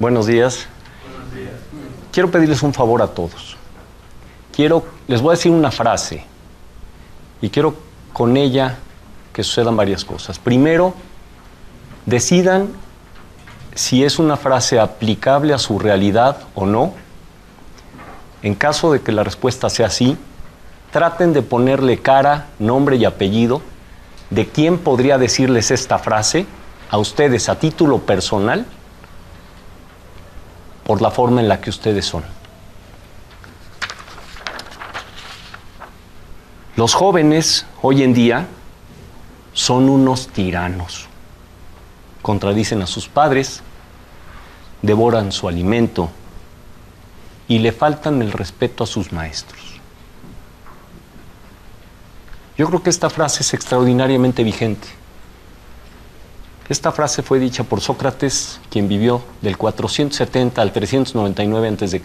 Buenos días. Buenos días. Quiero pedirles un favor a todos. Les voy a decir una frase y quiero con ella que sucedan varias cosas. Primero, decidan si es una frase aplicable a su realidad o no. En caso de que la respuesta sea sí, traten de ponerle cara, nombre y apellido de quién podría decirles esta frase a ustedes a título personal por la forma en la que ustedes son. Los jóvenes hoy en día son unos tiranos. Contradicen a sus padres, devoran su alimento y le faltan el respeto a sus maestros. Yo creo que esta frase es extraordinariamente vigente. Esta frase fue dicha por Sócrates, quien vivió del 470 al 399 a.C.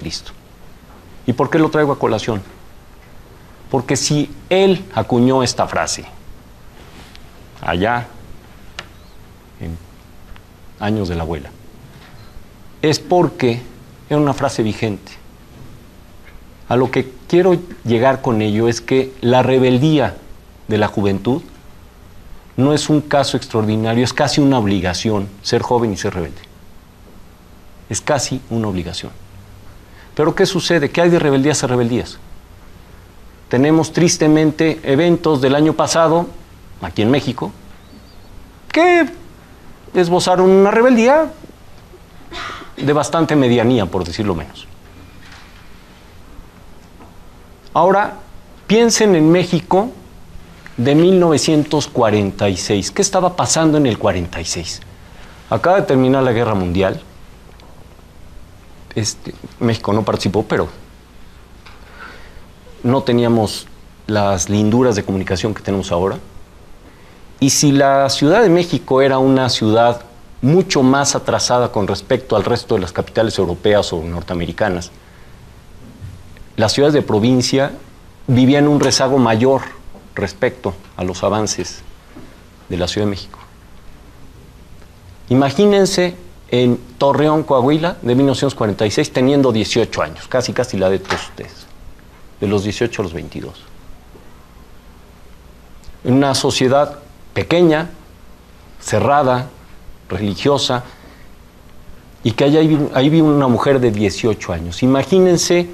¿Y por qué lo traigo a colación? Porque si él acuñó esta frase, allá, en años de la abuela, es porque era una frase vigente. A lo que quiero llegar con ello es que la rebeldía de la juventud no es un caso extraordinario, es casi una obligación ser joven y ser rebelde. Es casi una obligación. Pero ¿qué sucede? ¿Qué hay de rebeldías a rebeldías? Tenemos tristemente eventos del año pasado, aquí en México, que esbozaron una rebeldía de bastante medianía, por decirlo menos. Ahora, piensen en México de 1946. ¿Qué estaba pasando en el 46? Acaba de terminar la Guerra Mundial. México no participó, pero no teníamos las linduras de comunicación que tenemos ahora. Y si la Ciudad de México era una ciudad mucho más atrasada con respecto al resto de las capitales europeas o norteamericanas, las ciudades de provincia vivían un rezago mayor respecto a los avances de la Ciudad de México. Imagínense en Torreón, Coahuila, de 1946, teniendo 18 años, casi la de todos ustedes, de los 18 a los 22. En una sociedad pequeña, cerrada, religiosa, y que ahí vive una mujer de 18 años. Imagínense,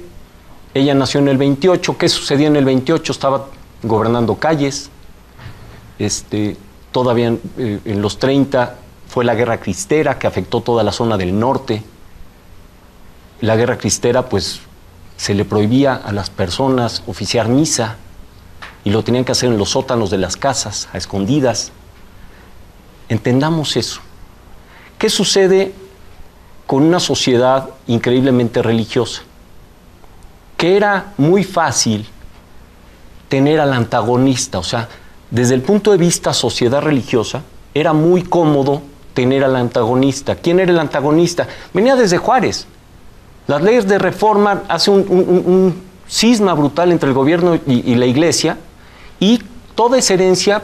ella nació en el 28, ¿qué sucedía en el 28? Estaba gobernando calles, todavía en los 30 fue la Guerra Cristera, que afectó toda la zona del norte. La Guerra Cristera, pues, se le prohibía a las personas oficiar misa, y lo tenían que hacer en los sótanos de las casas, a escondidas. Entendamos eso. ¿Qué sucede con una sociedad increíblemente religiosa? Que era muy fácil tener al antagonista, o sea, desde el punto de vista sociedad religiosa, era muy cómodo tener al antagonista. ¿Quién era el antagonista? Venía desde Juárez. Las leyes de reforma hacen un cisma brutal entre el gobierno y la iglesia, y toda esa herencia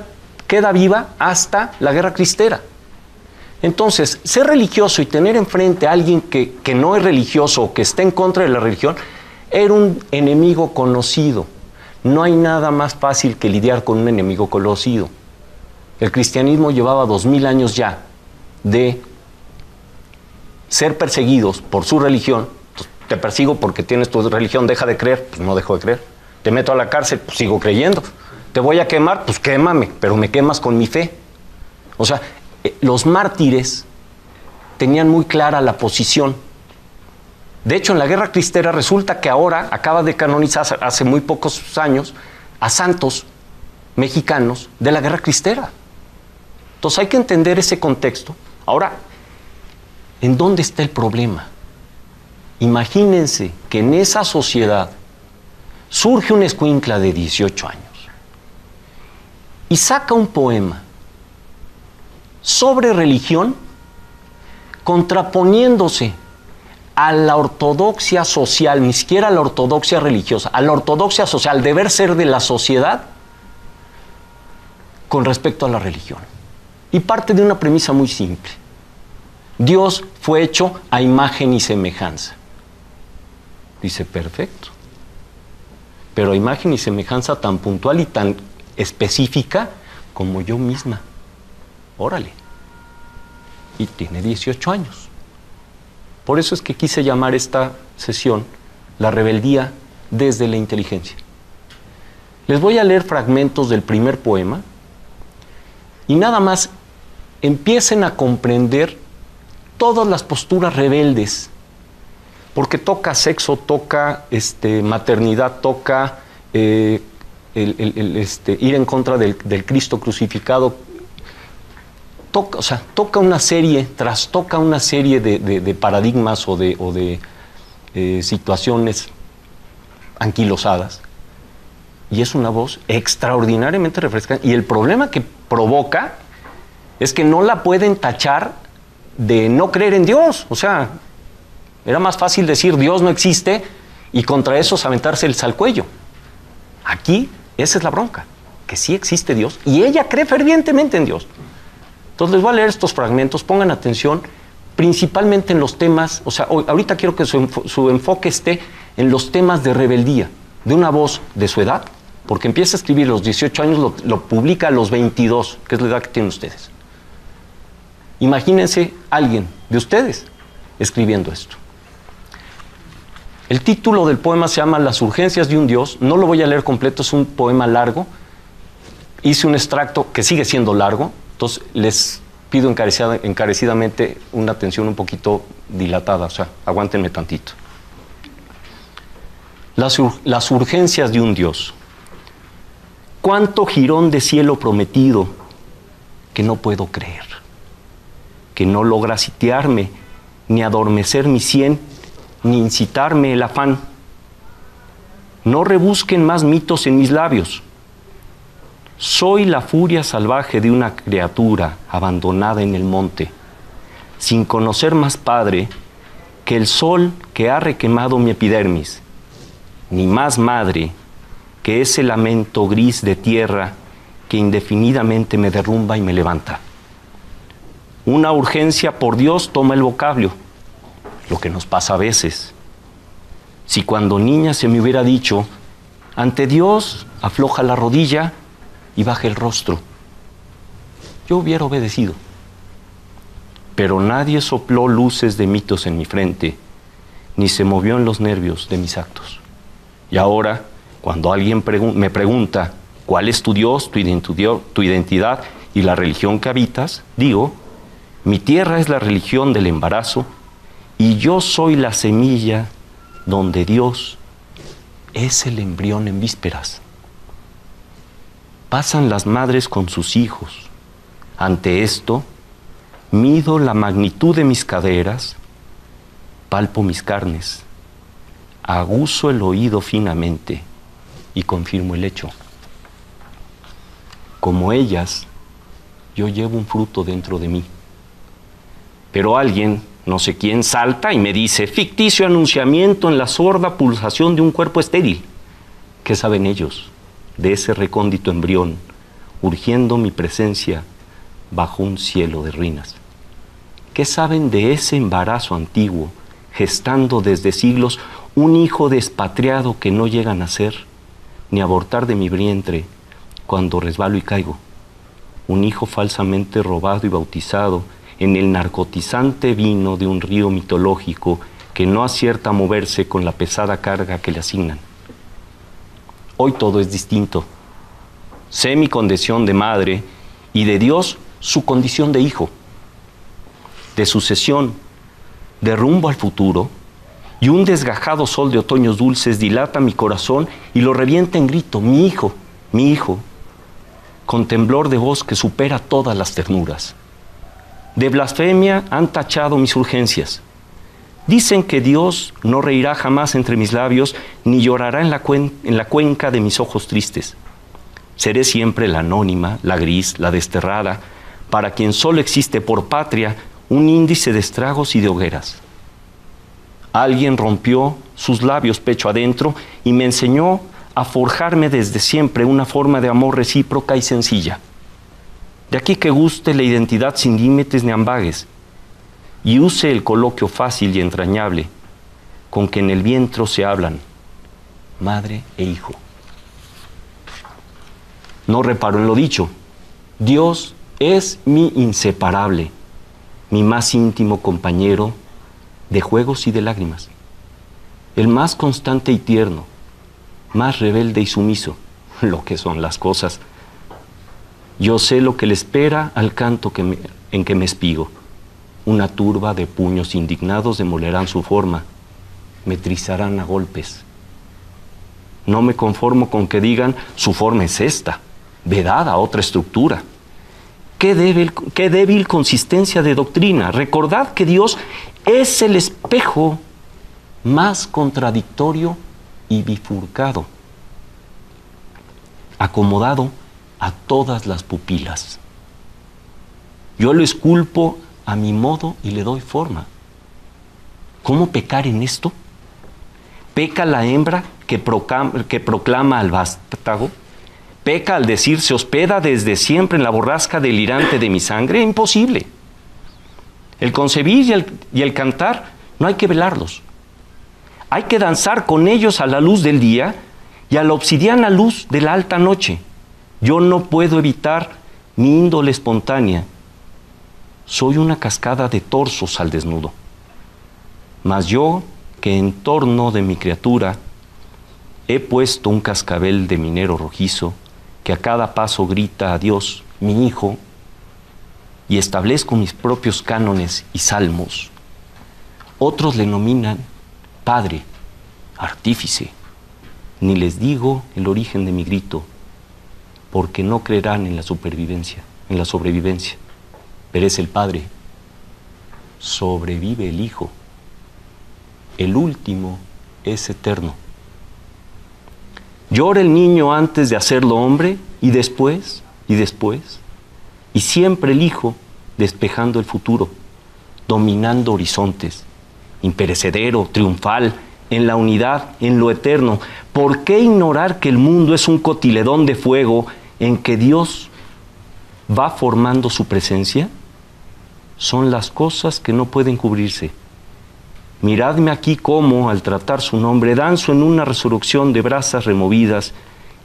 queda viva hasta la Guerra Cristera. Entonces, ser religioso y tener enfrente a alguien que no es religioso o que está en contra de la religión, era un enemigo conocido. No hay nada más fácil que lidiar con un enemigo conocido. El cristianismo llevaba 2000 años ya de ser perseguidos por su religión. Te persigo porque tienes tu religión, deja de creer, pues no dejo de creer. Te meto a la cárcel, pues sigo creyendo. Te voy a quemar, pues quémame, pero me quemas con mi fe. O sea, los mártires tenían muy clara la posición. De hecho, en la Guerra Cristera resulta que ahora acaba de canonizar hace muy pocos años a santos mexicanos de la Guerra Cristera. Entonces hay que entender ese contexto. Ahora, ¿en dónde está el problema? Imagínense que en esa sociedad surge un escuincla de 18 años y saca un poema sobre religión contraponiéndose a la ortodoxia social, ni siquiera a la ortodoxia religiosa, a la ortodoxia social, al deber ser de la sociedad con respecto a la religión. Y parte de una premisa muy simple. Dios fue hecho a imagen y semejanza. Dice, perfecto. Pero a imagen y semejanza tan puntual y tan específica como yo misma. Órale. Y tiene 18 años. Por eso es que quise llamar esta sesión La rebeldía desde la inteligencia. Les voy a leer fragmentos del primer poema y nada más empiecen a comprender todas las posturas rebeldes, porque toca sexo, toca maternidad, toca ir en contra del Cristo crucificado, toca una serie, trastoca una serie de paradigmas o de situaciones anquilosadas, y es una voz extraordinariamente refrescante, y el problema que provoca es que no la pueden tachar de no creer en Dios. O sea, era más fácil decir Dios no existe y contra eso aventarse el al cuello. Aquí esa es la bronca, que sí existe Dios y ella cree fervientemente en Dios. Entonces les voy a leer estos fragmentos, pongan atención principalmente en los temas, o sea, ahorita quiero que su enfoque esté en los temas de rebeldía, de una voz de su edad, porque empieza a escribir a los 18 años, lo publica a los 22, que es la edad que tienen ustedes. Imagínense alguien de ustedes escribiendo esto. El título del poema se llama Las urgencias de un Dios. No lo voy a leer completo, es un poema largo. Hice un extracto que sigue siendo largo, entonces les pido encarecidamente una atención un poquito dilatada, o sea, aguántenme tantito. Las urgencias de un Dios. Cuánto jirón de cielo prometido que no puedo creer, que no logra sitiarme, ni adormecer mi sien, ni incitarme el afán. No rebusquen más mitos en mis labios. Soy la furia salvaje de una criatura abandonada en el monte, sin conocer más padre que el sol que ha requemado mi epidermis, ni más madre que ese lamento gris de tierra que indefinidamente me derrumba y me levanta. Una urgencia por Dios toma el vocablo, lo que nos pasa a veces. Si cuando niña se me hubiera dicho, ante Dios afloja la rodilla y baja el rostro, yo hubiera obedecido. Pero nadie sopló luces de mitos en mi frente, ni se movió en los nervios de mis actos. Y ahora, cuando alguien me pregunta, ¿cuál es tu Dios, tu identidad y la religión que habitas? Digo, mi tierra es la religión del embarazo y yo soy la semilla donde Dios es el embrión en vísperas. Pasan las madres con sus hijos. Ante esto, mido la magnitud de mis caderas, palpo mis carnes, aguzo el oído finamente y confirmo el hecho. Como ellas, yo llevo un fruto dentro de mí. Pero alguien, no sé quién, salta y me dice, ficticio anunciamiento en la sorda pulsación de un cuerpo estéril. ¿Qué saben ellos de ese recóndito embrión, urgiendo mi presencia bajo un cielo de ruinas? ¿Qué saben de ese embarazo antiguo, gestando desde siglos un hijo despatriado que no llega a nacer, ni abortar de mi vientre cuando resbalo y caigo? Un hijo falsamente robado y bautizado en el narcotizante vino de un río mitológico que no acierta a moverse con la pesada carga que le asignan. Hoy todo es distinto. Sé mi condición de madre y de Dios su condición de hijo. De sucesión, de rumbo al futuro, y un desgajado sol de otoños dulces dilata mi corazón y lo revienta en grito, mi hijo, con temblor de voz que supera todas las ternuras. De blasfemia han tachado mis urgencias. Dicen que Dios no reirá jamás entre mis labios, ni llorará en la cuenca de mis ojos tristes. Seré siempre la anónima, la gris, la desterrada, para quien solo existe por patria un índice de estragos y de hogueras. Alguien rompió sus labios pecho adentro y me enseñó a forjarme desde siempre una forma de amor recíproca y sencilla. De aquí que guste la identidad sin límites ni ambages. y use el coloquio fácil y entrañable con que en el vientre se hablan madre e hijo. No reparo en lo dicho. Dios es mi inseparable, mi más íntimo compañero de juegos y de lágrimas, el más constante y tierno, más rebelde y sumiso, lo que son las cosas. Yo sé lo que le espera al canto en que me espigo. Una turba de puños indignados demolerán su forma, me trizarán a golpes. No me conformo con que digan, su forma es esta, vedada a otra estructura. Qué débil consistencia de doctrina. Recordad que Dios es el espejo más contradictorio y bifurcado, acomodado a todas las pupilas. Yo lo esculpo a mi modo y le doy forma. ¿Cómo pecar en esto? ¿Peca la hembra que proclama al vástago? ¿Peca al decir se hospeda desde siempre en la borrasca delirante de mi sangre? Imposible. El concebir y el cantar no hay que velarlos. Hay que danzar con ellos a la luz del día y a la obsidiana luz de la alta noche. Yo no puedo evitar mi índole espontánea. Soy una cascada de torsos al desnudo. Mas yo, que en torno de mi criatura he puesto un cascabel de minero rojizo, que a cada paso grita a Dios, mi hijo, y establezco mis propios cánones y salmos. Otros le nominan padre, artífice, ni les digo el origen de mi grito, porque no creerán en la sobrevivencia. Perece el padre, sobrevive el hijo. El último es eterno. Llora el niño antes de hacerlo hombre, y después, y siempre el hijo despejando el futuro, dominando horizontes, imperecedero, triunfal, en la unidad, en lo eterno. ¿Por qué ignorar que el mundo es un cotiledón de fuego en que Dios va formando su presencia? Son las cosas que no pueden cubrirse. Miradme aquí cómo, al tratar su nombre, danzo en una resurrección de brasas removidas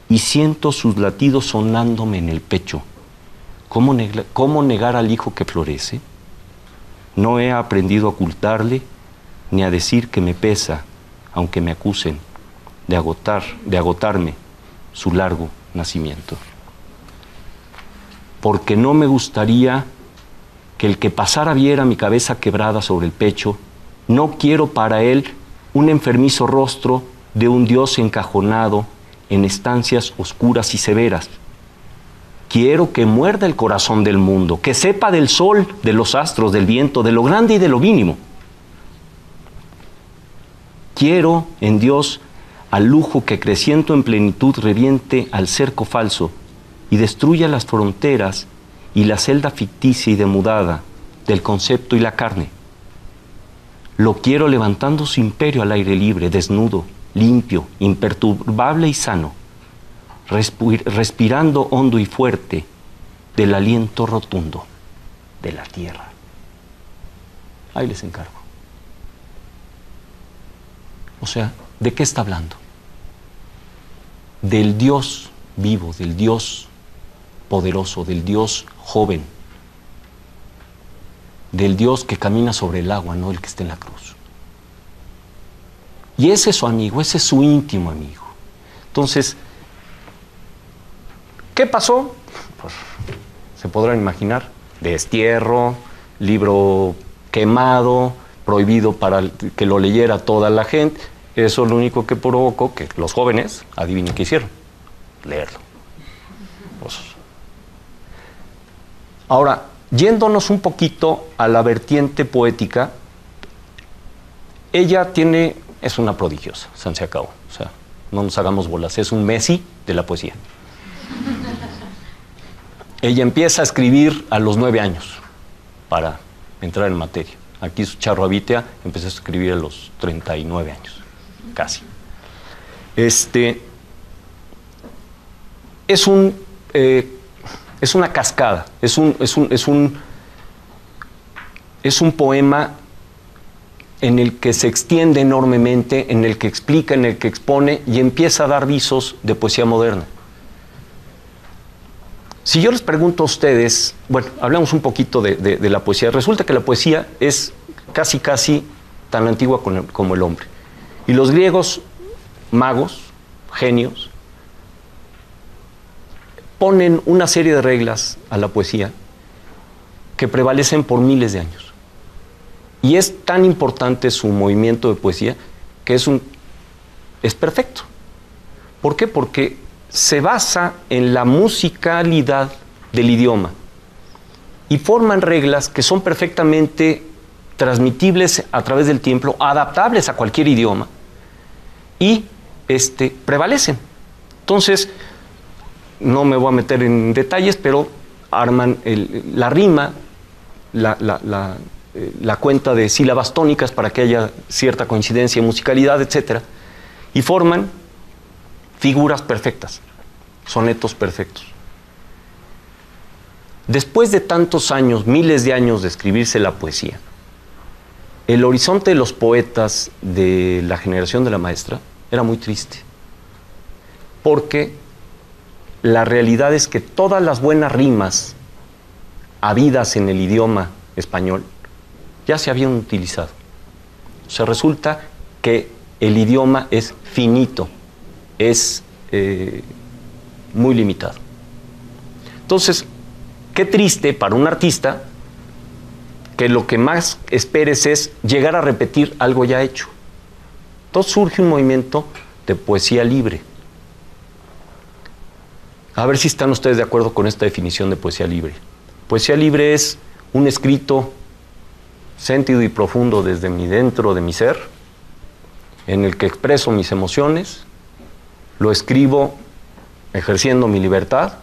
y siento sus latidos sonándome en el pecho. ¿Cómo negar al hijo que florece? No he aprendido a ocultarle ni a decir que me pesa, aunque me acusen de agotarme su largo nacimiento. Porque no me gustaría que el que pasara viera mi cabeza quebrada sobre el pecho. No quiero para él un enfermizo rostro de un Dios encajonado en estancias oscuras y severas. Quiero que muerda el corazón del mundo, que sepa del sol, de los astros, del viento, de lo grande y de lo mínimo. Quiero en Dios al lujo que creciendo en plenitud reviente al cerco falso y destruya las fronteras y la celda ficticia y demudada del concepto y la carne. Lo quiero levantando su imperio al aire libre, desnudo, limpio, imperturbable y sano, respirando hondo y fuerte del aliento rotundo de la tierra. Ahí les encargo. O sea, ¿de qué está hablando? Del Dios vivo, del Dios poderoso, del Dios joven, del Dios que camina sobre el agua, no el que está en la cruz. Y ese es su amigo, ese es su íntimo amigo. Entonces, ¿qué pasó? Pues se podrán imaginar, destierro, libro quemado, prohibido para que lo leyera toda la gente. Eso es lo único que provocó que los jóvenes, adivinen qué hicieron, leerlo. Pues, ahora, yéndonos un poquito a la vertiente poética, ella es una prodigiosa, se acabó. O sea, no nos hagamos bolas, es un Messi de la poesía. Ella empieza a escribir a los 9 años para entrar en materia. Aquí su Charro Abitea empezó a escribir a los 39 años, casi. Es una cascada, es un poema en el que se extiende enormemente, en el que explica, en el que expone y empieza a dar visos de poesía moderna. Si yo les pregunto a ustedes, bueno, hablamos un poquito de la poesía. Resulta que la poesía es casi tan antigua como el hombre. Y los griegos, magos, genios, ponen una serie de reglas a la poesía que prevalecen por miles de años. Y es tan importante su movimiento de poesía que es perfecto. ¿Por qué? Porque se basa en la musicalidad del idioma y forman reglas que son perfectamente transmitibles a través del tiempo, adaptables a cualquier idioma y prevalecen. Entonces, no me voy a meter en detalles, pero arman la rima, la cuenta de sílabas tónicas para que haya cierta coincidencia en musicalidad, etc. Y forman figuras perfectas, sonetos perfectos. Después de tantos años, miles de años de escribirse la poesía, el horizonte de los poetas de la generación de la maestra era muy triste, porque la realidad es que todas las buenas rimas habidas en el idioma español ya se habían utilizado. O sea, resulta que el idioma es finito, es muy limitado. Entonces, qué triste para un artista que lo que más esperes es llegar a repetir algo ya hecho. Entonces surge un movimiento de poesía libre. A ver si están ustedes de acuerdo con esta definición de poesía libre. Poesía libre es un escrito sentido y profundo desde dentro de mi ser, en el que expreso mis emociones, lo escribo ejerciendo mi libertad,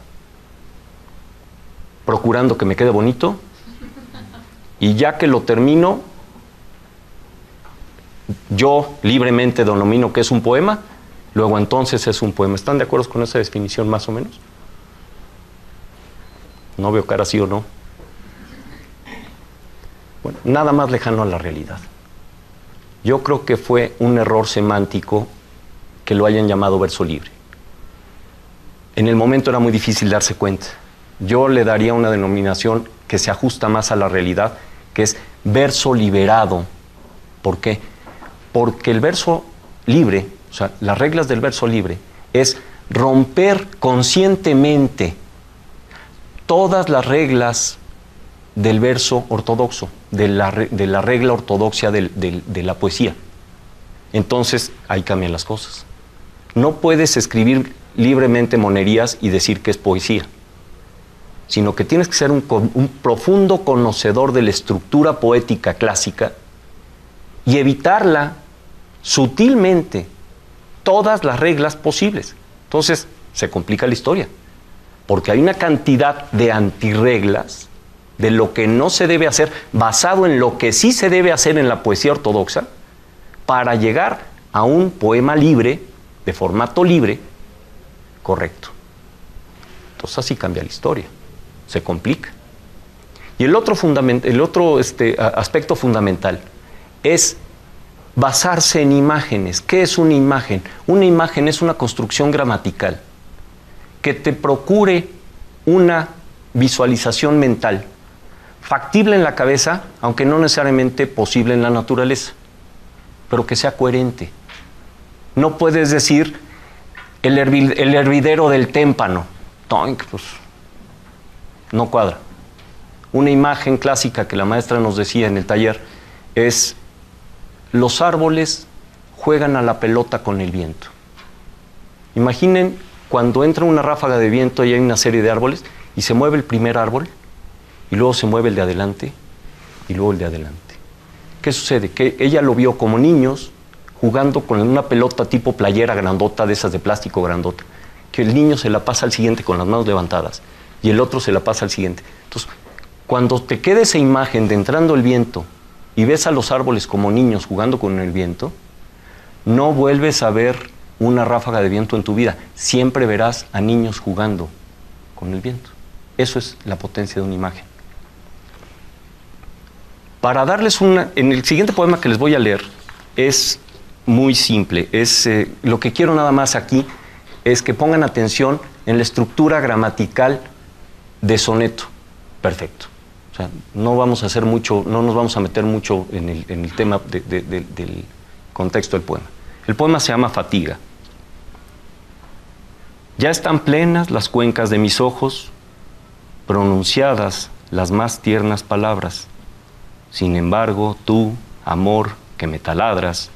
procurando que me quede bonito, y ya que lo termino, yo libremente denomino que es un poema, luego entonces es un poema. ¿Están de acuerdo con esa definición más o menos? No veo cara sí o no. Bueno, nada más lejano a la realidad. Yo creo que fue un error semántico que lo hayan llamado verso libre. En el momento era muy difícil darse cuenta. Yo le daría una denominación que se ajusta más a la realidad, que es verso liberado. ¿Por qué? Porque el verso libre, o sea, las reglas del verso libre, es romper conscientemente todas las reglas del verso ortodoxo, de la regla ortodoxa de la poesía. Entonces, ahí cambian las cosas. No puedes escribir libremente monerías y decir que es poesía, sino que tienes que ser un profundo conocedor de la estructura poética clásica y evitarla sutilmente todas las reglas posibles. Entonces, se complica la historia, porque hay una cantidad de antirreglas de lo que no se debe hacer, basado en lo que sí se debe hacer en la poesía ortodoxa, para llegar a un poema libre, de formato libre, correcto. Entonces así cambia la historia, se complica. Y el otro aspecto fundamental es basarse en imágenes. ¿Qué es una imagen? Una imagen es una construcción gramatical que te procure una visualización mental, factible en la cabeza, aunque no necesariamente posible en la naturaleza, pero que sea coherente. No puedes decir el hervidero del témpano. Pues no cuadra. Una imagen clásica que la maestra nos decía en el taller es: los árboles juegan a la pelota con el viento. Imaginen cuando entra una ráfaga de viento y hay una serie de árboles y se mueve el primer árbol y luego se mueve el de adelante y luego el de adelante. ¿Qué sucede? Que ella lo vio como niños jugando con una pelota tipo playera grandota, de esas de plástico grandota, que el niño se la pasa al siguiente con las manos levantadas y el otro se la pasa al siguiente. Entonces, cuando te quede esa imagen de entrando el viento y ves a los árboles como niños jugando con el viento, no vuelves a ver una ráfaga de viento en tu vida. Siempre verás a niños jugando con el viento. Eso es la potencia de una imagen. Para darles en el siguiente poema que les voy a leer, es muy simple. Lo que quiero nada más aquí es que pongan atención en la estructura gramatical de soneto. Perfecto. O sea, no vamos a hacer mucho, no nos vamos a meter mucho en el tema del contexto del poema. El poema se llama Fatiga. Ya están plenas las cuencas de mis ojos, pronunciadas las más tiernas palabras. Sin embargo, tú, amor, que me taladras,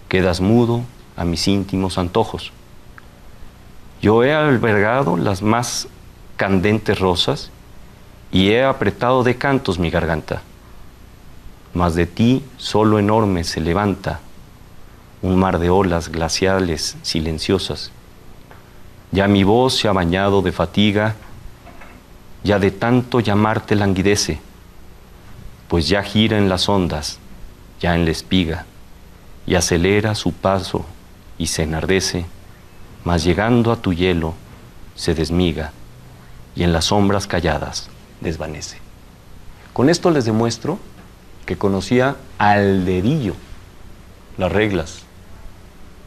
quedas mudo a mis íntimos antojos. Yo he albergado las más candentes rosas y he apretado de cantos mi garganta. Mas de ti solo enorme se levanta un mar de olas glaciales silenciosas. Ya mi voz se ha bañado de fatiga, ya de tanto llamarte languidece, pues ya gira en las ondas, ya en la espiga, y acelera su paso y se enardece, mas llegando a tu hielo se desmiga y en las sombras calladas desvanece. Con esto les demuestro que conocía al dedillo las reglas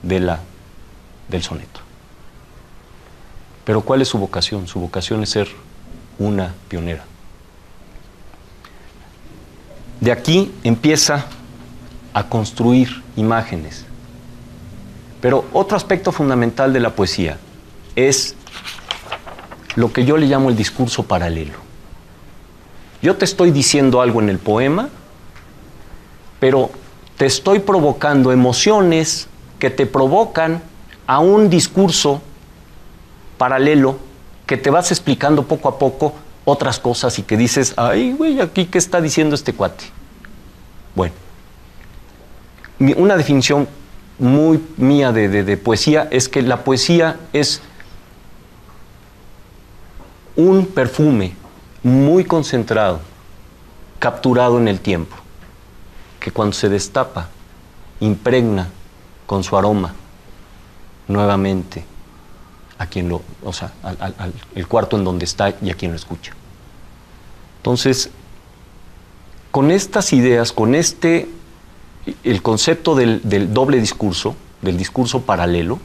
del soneto. Pero ¿cuál es su vocación? Su vocación es ser una pionera. De aquí empieza a construir imágenes. Pero otro aspecto fundamental de la poesía es lo que yo le llamo el discurso paralelo. Yo te estoy diciendo algo en el poema, pero te estoy provocando emociones que te provocan a un discurso paralelo que te vas explicando poco a poco otras cosas y que dices, ay, güey, aquí ¿qué está diciendo este cuate? Bueno, una definición muy mía de poesía es que la poesía es un perfume muy concentrado, capturado en el tiempo, que cuando se destapa, impregna con su aroma nuevamente a quien el cuarto en donde está y a quien lo escucha. Entonces, con estas ideas, con el concepto del doble discurso, del discurso paralelo,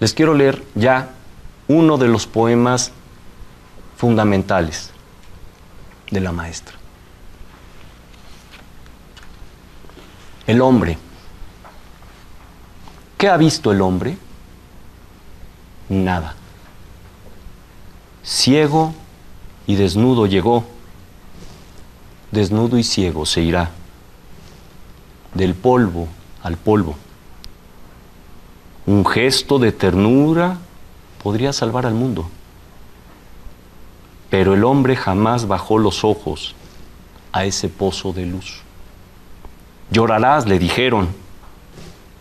les quiero leer ya uno de los poemas fundamentales de la maestra. El hombre. ¿Qué ha visto el hombre? Nada. Ciego y desnudo llegó, desnudo y ciego se irá, del polvo al polvo. Un gesto de ternura podría salvar al mundo, pero el hombre jamás bajó los ojos a ese pozo de luz. Llorarás, le dijeron,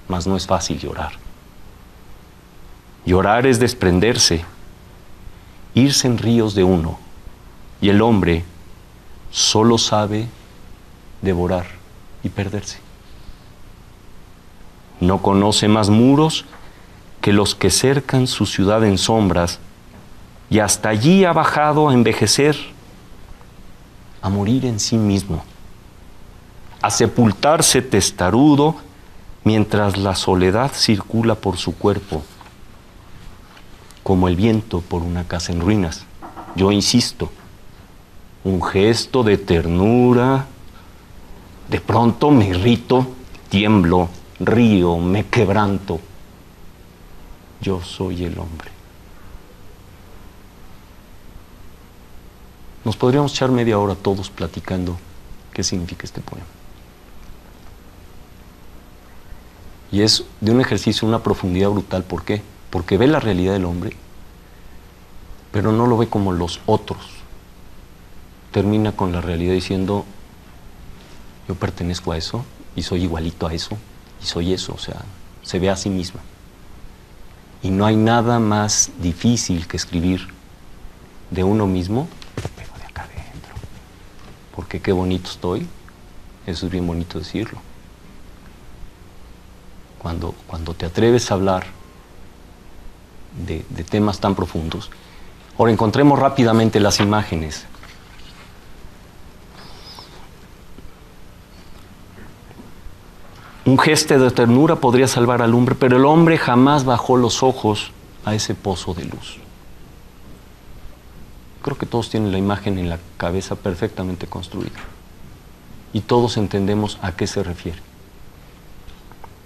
mas no es fácil llorar. Llorar es desprenderse, irse en ríos de uno, y el hombre solo sabe devorar y perderse. No conoce más muros que los que cercan su ciudad en sombras, y hasta allí ha bajado a envejecer, a morir en sí mismo, a sepultarse testarudo mientras la soledad circula por su cuerpo, como el viento por una casa en ruinas. Yo insisto, un gesto de ternura, de pronto me irrito, tiemblo, río, me quebranto. Yo soy el hombre. Nos podríamos echar media hora todos platicando qué significa este poema. Y es de un ejercicio, una profundidad brutal. ¿Por qué? Porque ve la realidad del hombre, pero no lo ve como los otros. Termina con la realidad diciendo, yo pertenezco a eso, y soy igualito a eso, y soy eso. O sea, se ve a sí misma. Y no hay nada más difícil que escribir de uno mismo, pero de acá adentro. Porque qué bonito estoy, eso es bien bonito decirlo. Cuando te atreves a hablar de temas tan profundos. Ahora encontremos rápidamente las imágenes. Un gesto de ternura podría salvar al hombre, pero el hombre jamás bajó los ojos a ese pozo de luz. Creo que todos tienen la imagen en la cabeza perfectamente construida. Y todos entendemos a qué se refiere.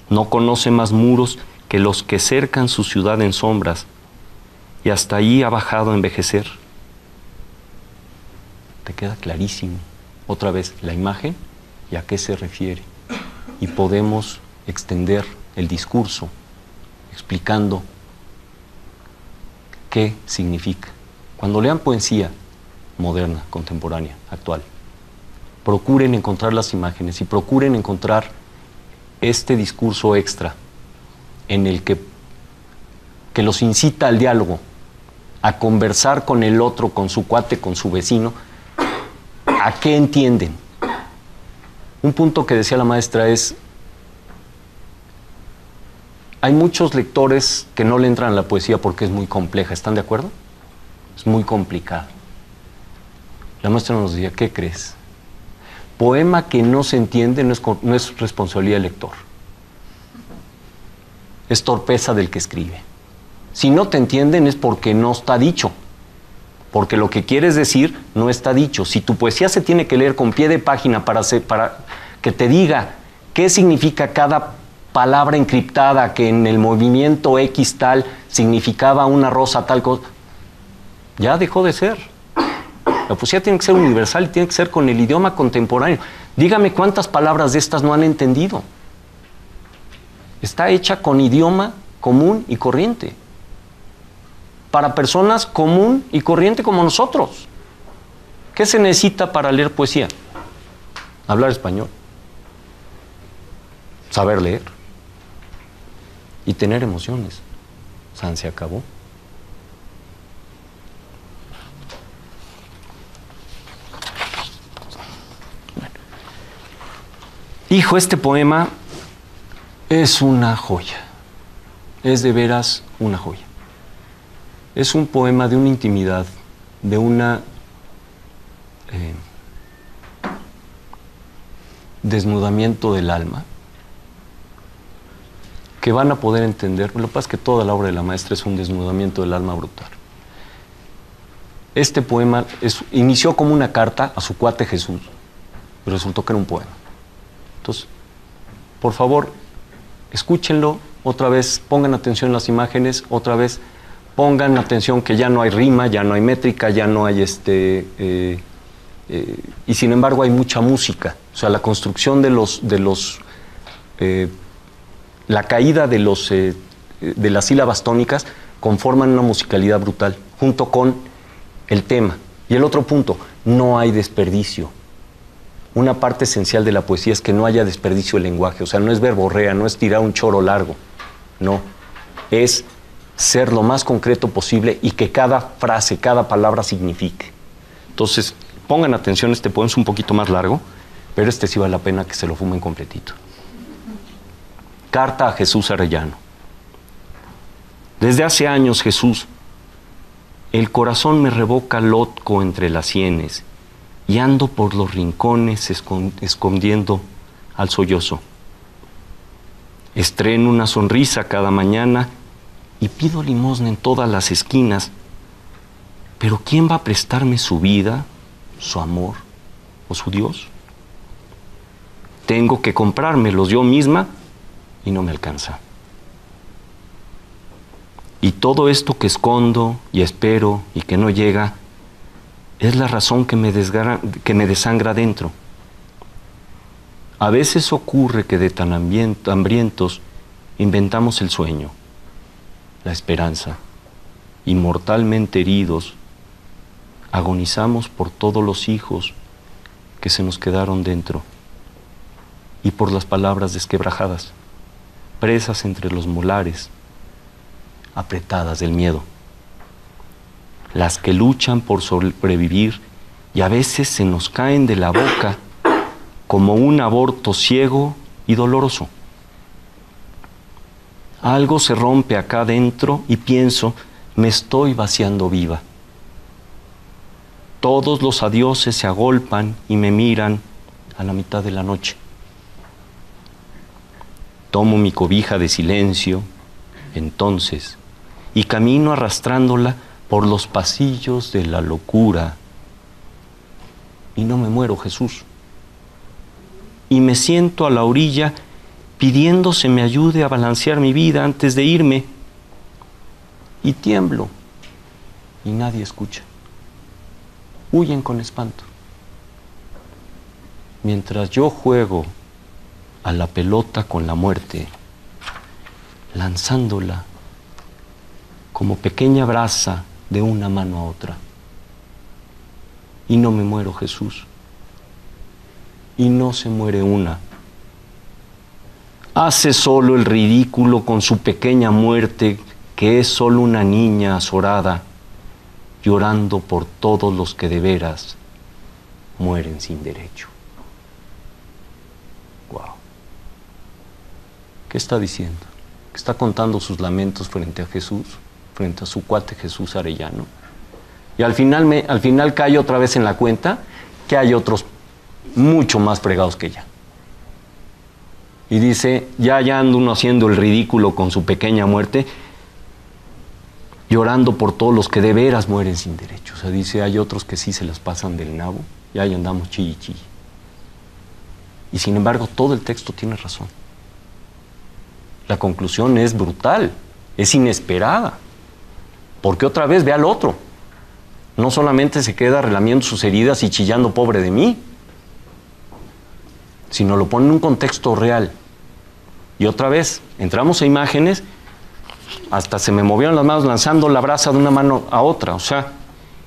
No conoce más muros que los que cercan su ciudad en sombras, y hasta allí ha bajado a envejecer. Te queda clarísimo, otra vez, la imagen y a qué se refiere. Y podemos extender el discurso explicando qué significa. Cuando lean poesía moderna, contemporánea, actual, procuren encontrar las imágenes y procuren encontrar este discurso extra en el que los incita al diálogo, a conversar con el otro, con su cuate, con su vecino. ¿A qué entienden? Un punto que decía la maestra es, hay muchos lectores que no le entran a la poesía porque es muy compleja, ¿están de acuerdo? Es muy complicado. La maestra nos decía, ¿qué crees? Poema que no se entiende no es responsabilidad del lector. Es torpeza del que escribe. Si no te entienden es porque no está dicho. Porque lo que quieres decir no está dicho. Si tu poesía se tiene que leer con pie de página para que te diga qué significa cada palabra encriptada, que en el movimiento X tal significaba una rosa tal cosa, ya dejó de ser. La poesía tiene que ser universal y tiene que ser con el idioma contemporáneo. Dígame cuántas palabras de estas no han entendido. Está hecha con idioma común y corriente. Para personas común y corriente como nosotros. ¿Qué se necesita para leer poesía? Hablar español. Saber leer. Y tener emociones. San se acabó. Hijo, este poema es una joya. Es de veras una joya. Es un poema de una intimidad, de una desnudamiento del alma, que van a poder entender. Lo que pasa es que toda la obra de la maestra es un desnudamiento del alma brutal. Este poema inició como una carta a su cuate Jesús, pero resultó que era un poema. Entonces, por favor, escúchenlo otra vez, pongan atención en las imágenes, otra vez, pongan atención que ya no hay rima, ya no hay métrica, ya no hay y sin embargo hay mucha música. O sea, la construcción la caída de las sílabas tónicas conforman una musicalidad brutal, junto con el tema. Y el otro punto, no hay desperdicio. Una parte esencial de la poesía es que no haya desperdicio del lenguaje. O sea, no es verborrea, no es tirar un choro largo. No, es ser lo más concreto posible y que cada frase, cada palabra signifique. Entonces, pongan atención, este poema es un poquito más largo, pero este sí vale la pena que se lo fumen completito. Carta a Jesús Arellano. Desde hace años, Jesús, el corazón me revoca lotco entre las sienes y ando por los rincones escondiendo al sollozo. Estreno una sonrisa cada mañana y pido limosna en todas las esquinas, pero ¿quién va a prestarme su vida, su amor o su Dios? Tengo que comprármelos yo misma y no me alcanza. Y todo esto que escondo y espero y que no llega es la razón que me desangra dentro. A veces ocurre que de tan hambrientos inventamos el sueño, la esperanza, y mortalmente heridos agonizamos por todos los hijos que se nos quedaron dentro y por las palabras desquebrajadas, presas entre los molares, apretadas del miedo, las que luchan por sobrevivir y a veces se nos caen de la boca como un aborto ciego y doloroso. Algo se rompe acá dentro y pienso, me estoy vaciando viva. Todos los adioses se agolpan y me miran a la mitad de la noche. Tomo mi cobija de silencio, entonces, y camino arrastrándola por los pasillos de la locura. Y no me muero, Jesús. Y me siento a la orilla pidiendo se me ayude a balancear mi vida antes de irme. Y tiemblo, y nadie escucha. Huyen con espanto. Mientras yo juego a la pelota con la muerte, lanzándola como pequeña brasa de una mano a otra. Y no me muero, Jesús. Y no se muere una. Hace solo el ridículo con su pequeña muerte, que es solo una niña azorada, llorando por todos los que de veras mueren sin derecho. Wow. ¿Qué está diciendo? Que está contando sus lamentos frente a Jesús, frente a su cuate Jesús Arellano. Y al final cae otra vez en la cuenta que hay otros mucho más fregados que ella. Y dice, ya anda uno haciendo el ridículo con su pequeña muerte, llorando por todos los que de veras mueren sin derecho. O sea, dice, hay otros que sí se las pasan del nabo, y ahí andamos chille, chille. Y sin embargo, todo el texto tiene razón. La conclusión es brutal, es inesperada. Porque otra vez ve al otro. No solamente se queda relamiendo sus heridas y chillando pobre de mí, sino lo pone en un contexto real. Y otra vez, entramos a imágenes, hasta se me movieron las manos lanzando la brasa de una mano a otra, o sea,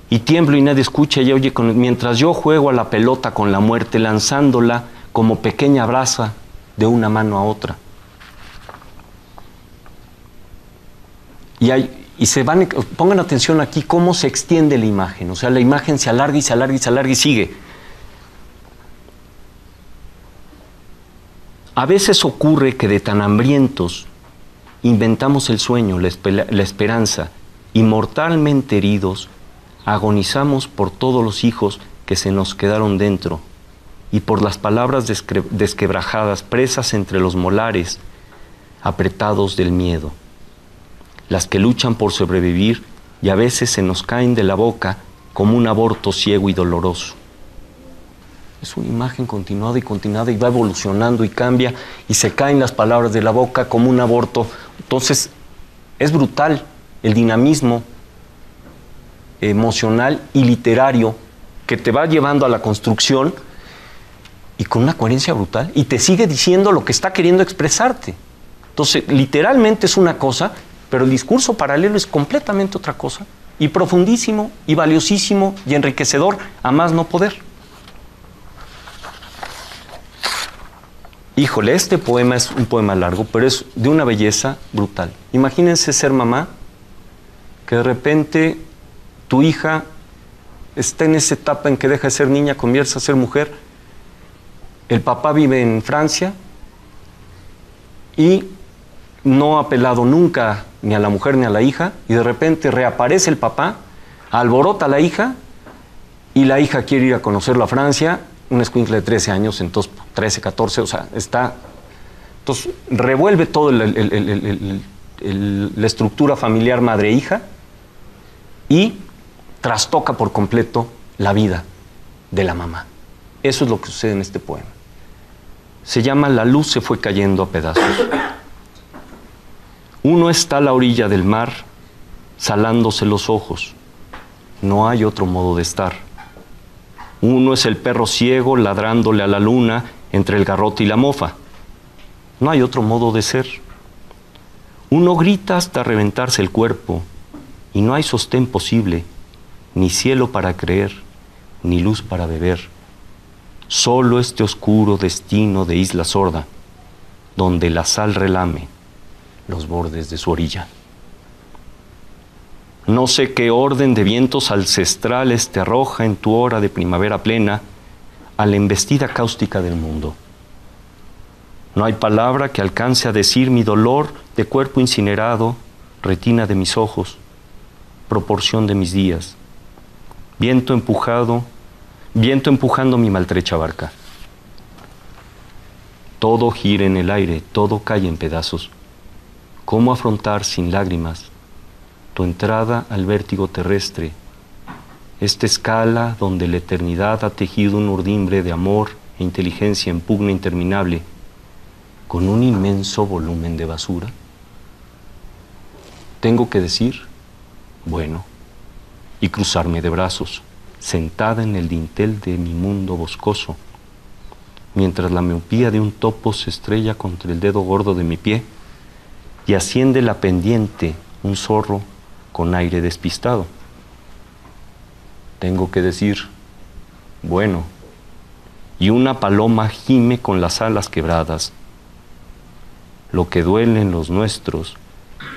y tiemblo y nadie escucha y oye, mientras yo juego a la pelota con la muerte, lanzándola como pequeña brasa de una mano a otra. Y se van, pongan atención aquí cómo se extiende la imagen, o sea, la imagen se alarga y se alarga y se alarga y sigue. A veces ocurre que de tan hambrientos inventamos el sueño, la esperanza, y mortalmente heridos, agonizamos por todos los hijos que se nos quedaron dentro, y por las palabras desquebrajadas, presas entre los molares, apretados del miedo. Las que luchan por sobrevivir y a veces se nos caen de la boca como un aborto ciego y doloroso. Es una imagen continuada y va evolucionando y cambia y se caen las palabras de la boca como un aborto. Entonces, es brutal el dinamismo emocional y literario que te va llevando a la construcción y con una coherencia brutal y te sigue diciendo lo que está queriendo expresarte. Entonces, literalmente es una cosa, pero el discurso paralelo es completamente otra cosa y profundísimo y valiosísimo y enriquecedor a más no poder. Híjole, este poema es un poema largo, pero es de una belleza brutal. Imagínense ser mamá, que de repente tu hija está en esa etapa en que deja de ser niña, comienza a ser mujer. El papá vive en Francia y no ha pelado nunca ni a la mujer ni a la hija, y de repente reaparece el papá, alborota a la hija, y la hija quiere ir a conocerlo a Francia, un escuincle de 13 años, entonces 13, 14, o sea, está... Entonces revuelve todo la estructura familiar madre-hija y trastoca por completo la vida de la mamá. Eso es lo que sucede en este poema. Se llama La luz se fue cayendo a pedazos. Uno está a la orilla del mar, salándose los ojos. No hay otro modo de estar. Uno es el perro ciego ladrándole a la luna entre el garrote y la mofa. No hay otro modo de ser. Uno grita hasta reventarse el cuerpo y no hay sostén posible, ni cielo para creer, ni luz para beber. Solo este oscuro destino de isla sorda, donde la sal relame los bordes de su orilla. No sé qué orden de vientos ancestrales te arroja en tu hora de primavera plena a la embestida cáustica del mundo. No hay palabra que alcance a decir mi dolor de cuerpo incinerado, retina de mis ojos, proporción de mis días. Viento empujando mi maltrecha barca. Todo gira en el aire, todo cae en pedazos. ¿Cómo afrontar sin lágrimas tu entrada al vértigo terrestre? Esta escala donde la eternidad ha tejido un urdimbre de amor e inteligencia en pugna interminable, con un inmenso volumen de basura. Tengo que decir, bueno, y cruzarme de brazos, sentada en el dintel de mi mundo boscoso, mientras la miopía de un topo se estrella contra el dedo gordo de mi pie y asciende la pendiente un zorro con aire despistado. Tengo que decir, bueno, y una paloma gime con las alas quebradas. Lo que duele en los nuestros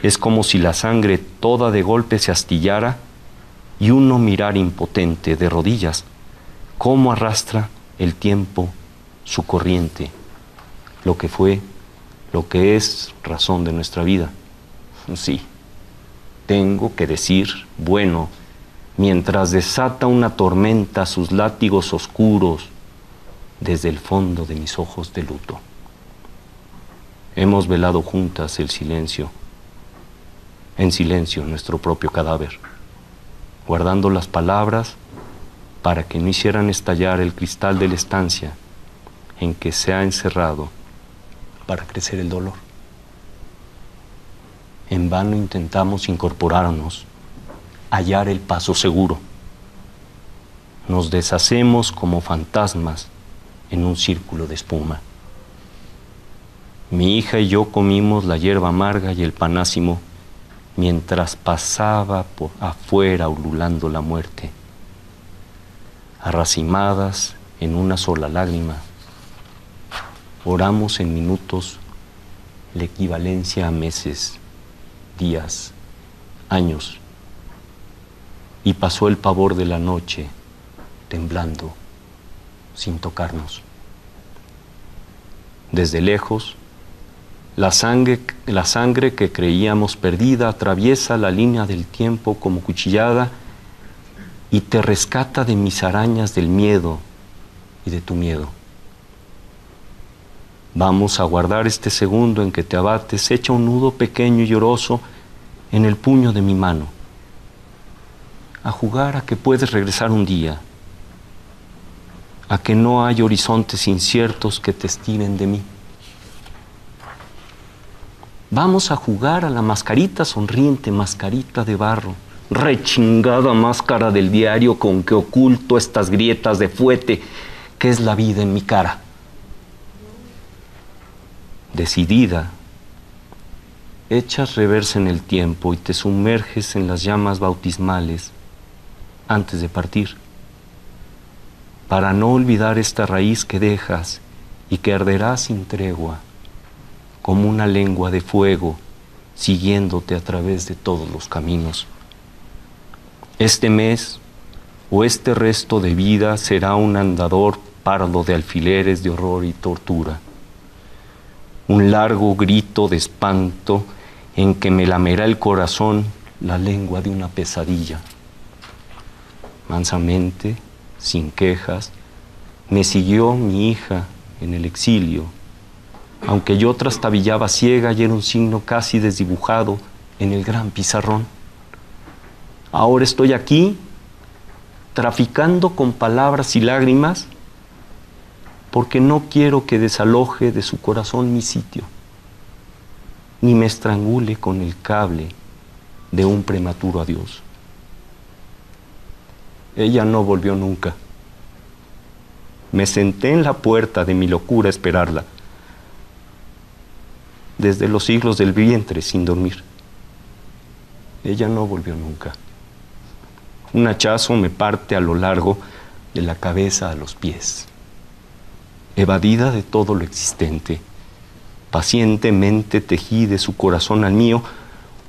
es como si la sangre toda de golpe se astillara y uno mirar impotente de rodillas cómo arrastra el tiempo su corriente, lo que fue, lo que es razón de nuestra vida. Sí, tengo que decir, bueno, mientras desata una tormenta sus látigos oscuros desde el fondo de mis ojos de luto. Hemos velado juntas el silencio, en silencio nuestro propio cadáver, guardando las palabras para que no hicieran estallar el cristal de la estancia en que se ha encerrado para crecer el dolor. En vano intentamos incorporarnos, hallar el paso seguro. Nos deshacemos como fantasmas en un círculo de espuma. Mi hija y yo comimos la hierba amarga y el panácimo mientras pasaba por afuera ululando la muerte. Arracimadas en una sola lágrima, oramos en minutos la equivalencia a meses, días, años, y pasó el pavor de la noche, temblando, sin tocarnos. Desde lejos, la sangre que creíamos perdida atraviesa la línea del tiempo como cuchillada y te rescata de mis arañas del miedo y de tu miedo. Vamos a guardar este segundo en que te abates, echa un nudo pequeño y lloroso en el puño de mi mano, a jugar a que puedes regresar un día, a que no hay horizontes inciertos que te estiren de mí. Vamos a jugar a la mascarita sonriente, mascarita de barro, rechingada máscara del diario con que oculto estas grietas de fuete que es la vida en mi cara. Decidida, echas reversa en el tiempo y te sumerges en las llamas bautismales antes de partir, para no olvidar esta raíz que dejas y que arderá sin tregua, como una lengua de fuego, siguiéndote a través de todos los caminos. Este mes o este resto de vida será un andador pardo de alfileres de horror y tortura. Un largo grito de espanto en que me lamerá el corazón la lengua de una pesadilla. Mansamente, sin quejas, me siguió mi hija en el exilio, aunque yo trastabillaba ciega y era un signo casi desdibujado en el gran pizarrón. Ahora estoy aquí, traficando con palabras y lágrimas, porque no quiero que desaloje de su corazón mi sitio, ni me estrangule con el cable de un prematuro adiós. Ella no volvió nunca. Me senté en la puerta de mi locura a esperarla, desde los siglos del vientre sin dormir. Ella no volvió nunca. Un hachazo me parte a lo largo de la cabeza a los pies. Evadida de todo lo existente, pacientemente tejí de su corazón al mío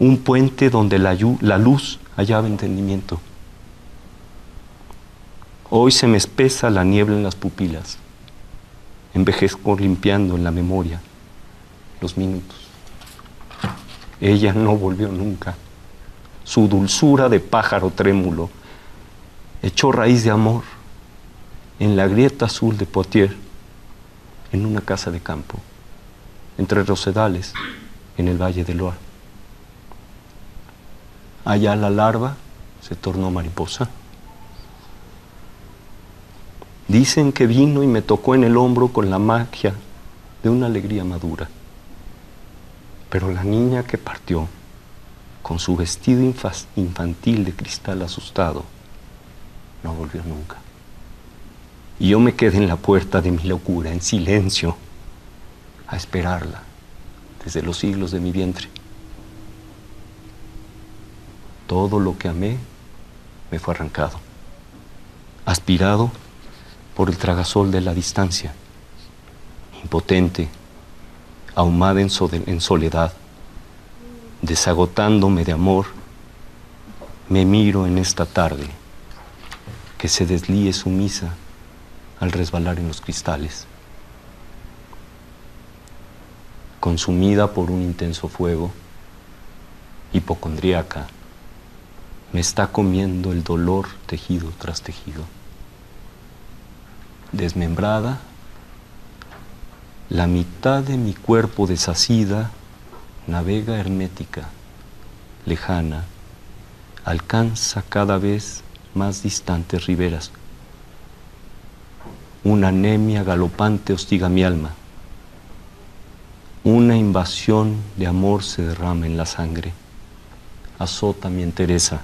un puente donde la luz hallaba entendimiento. Hoy se me espesa la niebla en las pupilas, envejezco limpiando en la memoria los minutos. Ella no volvió nunca. Su dulzura de pájaro trémulo echó raíz de amor en la grieta azul de Poitiers, en una casa de campo. entre rosedales, en el valle del Loa. Allá la larva se tornó mariposa. Dicen que vino y me tocó en el hombro con la magia de una alegría madura. Pero la niña que partió, con su vestido infantil de cristal asustado, no volvió nunca. Y yo me quedé en la puerta de mi locura, en silencio, a esperarla desde los siglos de mi vientre. Todo lo que amé me fue arrancado, aspirado por el tragasol de la distancia, impotente, ahumada en soledad, desagotándome de amor, me miro en esta tarde que se deslíe sumisa al resbalar en los cristales. Consumida por un intenso fuego, hipocondríaca, me está comiendo el dolor tejido tras tejido. Desmembrada, la mitad de mi cuerpo desasida navega hermética, lejana, alcanza cada vez más distantes riberas. Una anemia galopante hostiga mi alma. Una invasión de amor se derrama en la sangre. Azota mi entereza.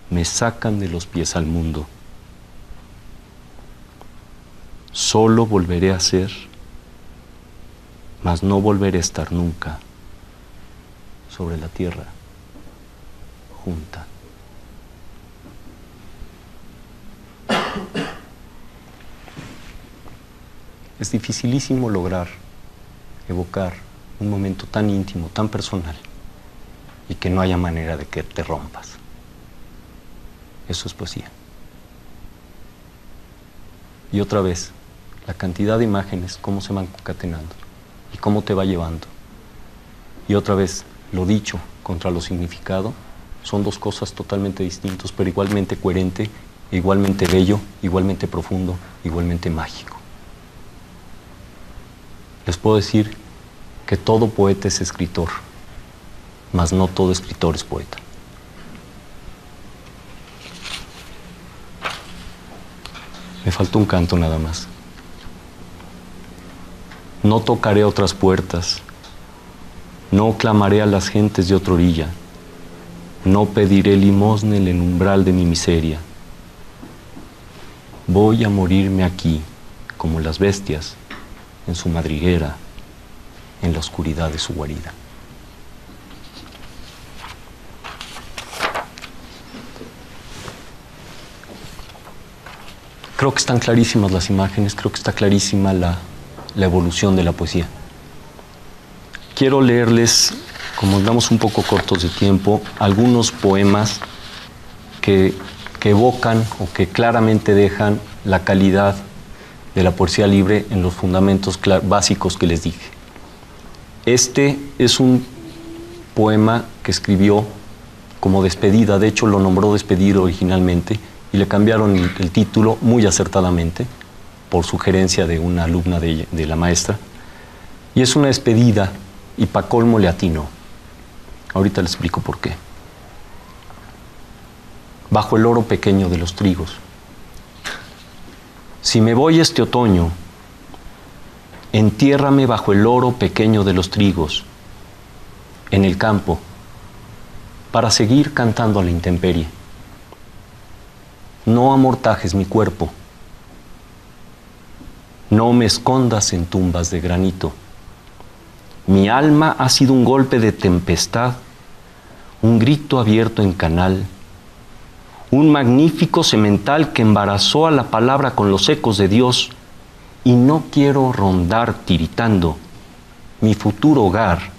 Me sacan de los pies al mundo. Solo volveré a ser, mas no volveré a estar nunca sobre la tierra junta. Es dificilísimo lograr evocar un momento tan íntimo, tan personal, y que no haya manera de que te rompas. Eso es poesía. Y otra vez, la cantidad de imágenes, cómo se van concatenando y cómo te va llevando. Y otra vez, lo dicho contra lo significado, son dos cosas totalmente distintas, pero igualmente coherente, igualmente bello, igualmente profundo, igualmente mágico. Les puedo decir que todo poeta es escritor, mas no todo escritor es poeta. Me falta un canto nada más. No tocaré otras puertas, no clamaré a las gentes de otra orilla, no pediré limosna en el umbral de mi miseria. Voy a morirme aquí, como las bestias, en su madriguera, en la oscuridad de su guarida. Creo que están clarísimas las imágenes, creo que está clarísima la evolución de la poesía. Quiero leerles, como andamos un poco cortos de tiempo, algunos poemas que evocan o que claramente dejan la calidad de la poesía libre en los fundamentos básicos que les dije. Este es un poema que escribió como despedida, de hecho lo nombró despedida originalmente, y le cambiaron el título muy acertadamente, por sugerencia de una alumna de la maestra. Y es una despedida, y pa' colmo le atinó. Ahorita les explico por qué. Bajo el oro pequeño de los trigos. Si me voy este otoño, entiérrame bajo el oro pequeño de los trigos, en el campo, para seguir cantando a la intemperie. No amortajes mi cuerpo, no me escondas en tumbas de granito. Mi alma ha sido un golpe de tempestad, un grito abierto en canal, un magnífico semental que embarazó a la palabra con los ecos de Dios, y no quiero rondar tiritando mi futuro hogar,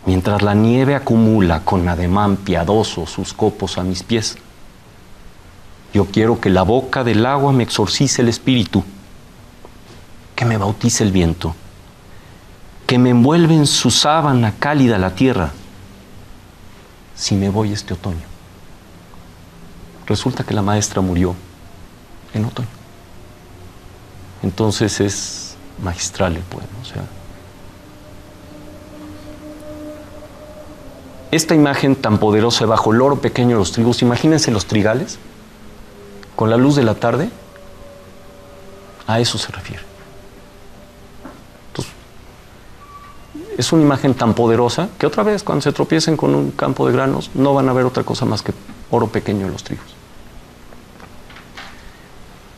mientras la nieve acumula con ademán piadoso sus copos a mis pies. Yo quiero que la boca del agua me exorcice el espíritu, que me bautice el viento, que me envuelve en su sábana cálida la tierra, si me voy este otoño. Resulta que la maestra murió en otoño. Entonces es magistral el poema, o sea, esta imagen tan poderosa bajo el oro pequeño de los trigos, imagínense los trigales, con la luz de la tarde, a eso se refiere. Entonces, es una imagen tan poderosa que otra vez, cuando se tropiecen con un campo de granos, no van a ver otra cosa más que oro pequeño de los trigos.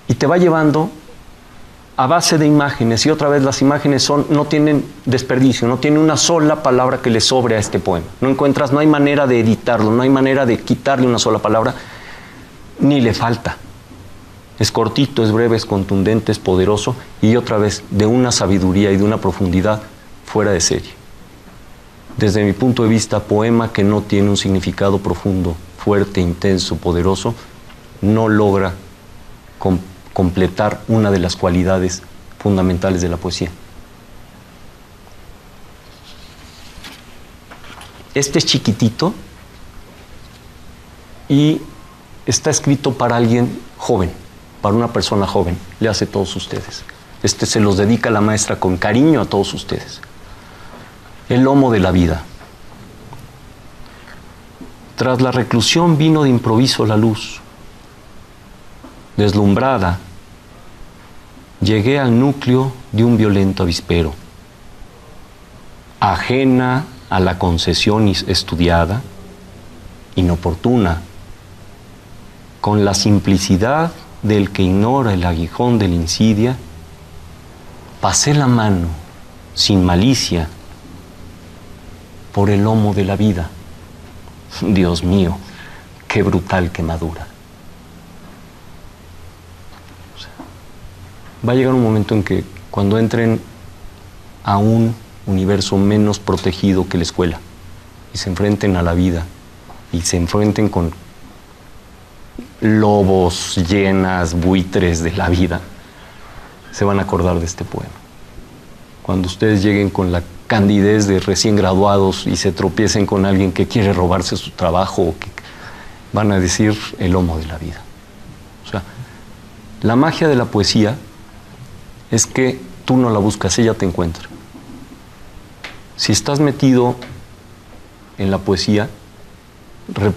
Y te va llevando a base de imágenes, y otra vez las imágenes no tienen desperdicio, no tiene una sola palabra que le sobre a este poema. No hay manera de editarlo, no hay manera de quitarle una sola palabra, ni le falta. Es cortito, es breve, es contundente, es poderoso, y otra vez de una sabiduría y de una profundidad fuera de serie. Desde mi punto de vista, poema que no tiene un significado profundo, fuerte, intenso, poderoso, no logra completar una de las cualidades fundamentales de la poesía. Este es chiquitito y está escrito para alguien joven, para una persona joven. Le hace a todos ustedes. Se los dedica la maestra con cariño a todos ustedes. El lomo de la vida. Tras la reclusión vino de improviso la luz. Deslumbrada, llegué al núcleo de un violento avispero. Ajena a la concesión estudiada, inoportuna, con la simplicidad del que ignora el aguijón de la insidia, pasé la mano, sin malicia, por el lomo de la vida. Dios mío, qué brutal quemadura. Va a llegar un momento en que cuando entren a un universo menos protegido que la escuela y se enfrenten a la vida y se enfrenten con lobos, hienas, buitres de la vida, se van a acordar de este poema. Cuando ustedes lleguen con la candidez de recién graduados y se tropiecen con alguien que quiere robarse su trabajo, o que van a decir el lomo de la vida. O sea, la magia de la poesía es que tú no la buscas, ella te encuentra. Si estás metido en la poesía,